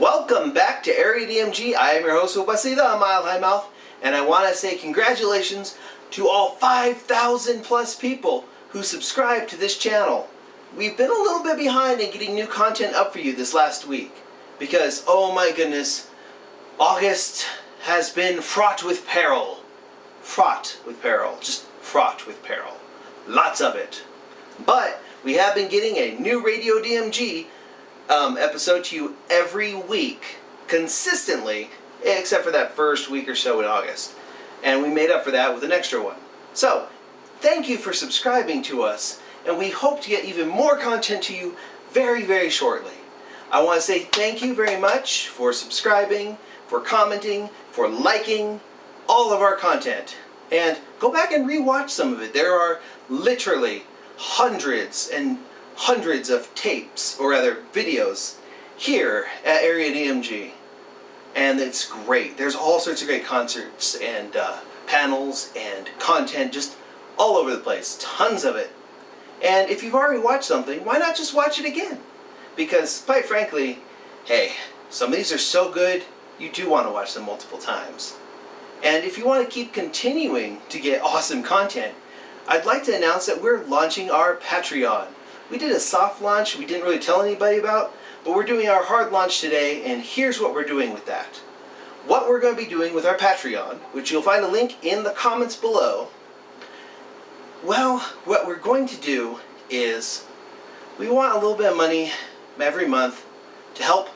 Welcome back to Area DMG. I am your host, Upasida, Mile High Mouth, and I want to say congratulations to all 5,000 plus people who subscribe to this channel. We've been a little bit behind in getting new content up for you this last week because, oh my goodness, August has been fraught with peril. Fraught with peril. Just fraught with peril. Lots of it. But we have been getting a new Radio DMG episode to you every week, consistently, except for that first week or so in August. And we made up for that with an extra one. So, thank you for subscribing to us, and we hope to get even more content to you very, very shortly. I want to say thank you very much for subscribing, for commenting, for liking all of our content. And go back and rewatch some of it. There are literally hundreds and hundreds of tapes, or rather videos, here at Area DMG. And it's great. There's all sorts of great concerts and panels and content just all over the place. Tons of it. And if you've already watched something, why not just watch it again? Because, quite frankly, hey, some of these are so good, you do want to watch them multiple times. And if you want to keep continuing to get awesome content, I'd like to announce that we're launching our Patreon. We did a soft launch we didn't really tell anybody about, but we're doing our hard launch today, and here's what we're doing with that. What we're going to be doing with our Patreon, which you'll find a link in the comments below, well, what we're going to do is we want a little bit of money every month to help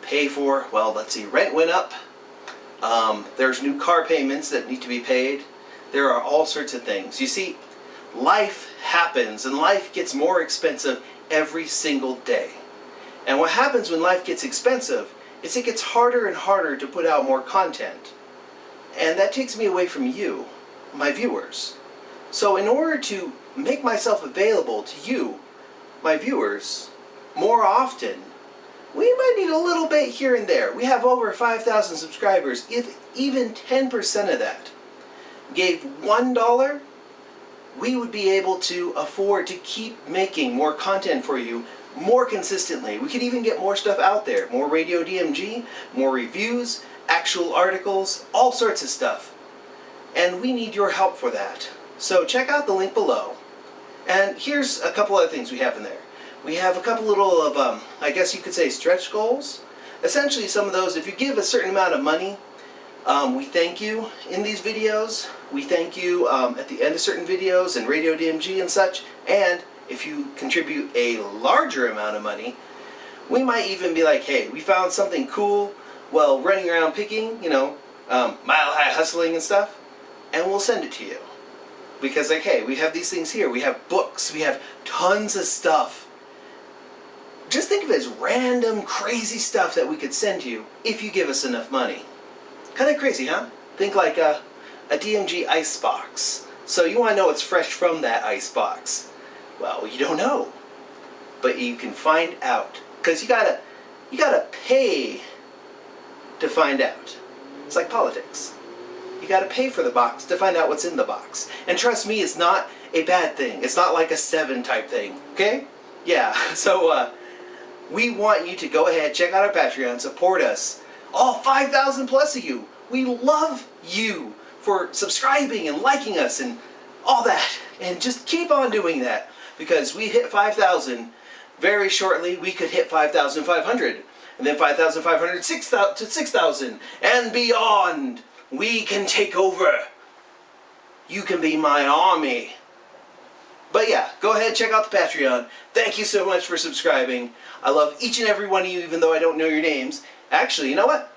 pay for, well, let's see, rent went up, there's new car payments that need to be paid, there are all sorts of things. You see, life happens and life gets more expensive every single day. And what happens when life gets expensive is it gets harder and harder to put out more content. And that takes me away from you, my viewers. So in order to make myself available to you, my viewers, more often, we might need a little bit here and there. We have over 5,000 subscribers. If even 10% of that gave $1, we would be able to afford to keep making more content for you more consistently. We could even get more stuff out there. More Radio DMG, more reviews, actual articles, all sorts of stuff. And we need your help for that. So check out the link below. And here's a couple other things we have in there. We have a couple little of, I guess you could say, stretch goals. Essentially some of those, if you give a certain amount of money, we thank you in these videos. We thank you at the end of certain videos and Radio DMG and such. And if you contribute a larger amount of money, we might even be like, hey, we found something cool while running around picking, mile high hustling and stuff, and we'll send it to you. Because, like, hey, we have these things here. We have books. We have tons of stuff. Just think of it as random, crazy stuff that we could send you if you give us enough money. Kind of crazy, huh? Think like a DMG ice box. So you want to know what's fresh from that ice box. Well, you don't know. But you can find out. Because you gotta pay to find out. It's like politics. You gotta pay for the box to find out what's in the box. And trust me, it's not a bad thing. It's not like a 7 type thing. Okay? Yeah, so we want you to go ahead, check out our Patreon, support us. All 5,000 plus of you. We love you for subscribing and liking us and all that. And just keep on doing that. Because we hit 5,000 very shortly. We could hit 5,500. And then 5,500 to 6,000 and beyond. We can take over. You can be my army. But yeah, go ahead, check out the Patreon. Thank you so much for subscribing. I love each and every one of you, even though I don't know your names. Actually, you know what?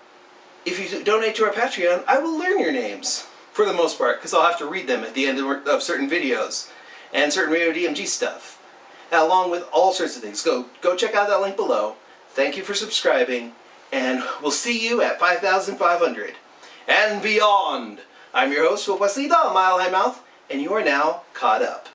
If you donate to our Patreon, I will learn your names. For the most part, because I'll have to read them at the end of certain videos. And certain Radio DMG stuff. And along with all sorts of things. Go check out that link below. Thank you for subscribing. And we'll see you at 5,500. And beyond. I'm your host, Upasida, Mile High Mouth. And you are now caught up.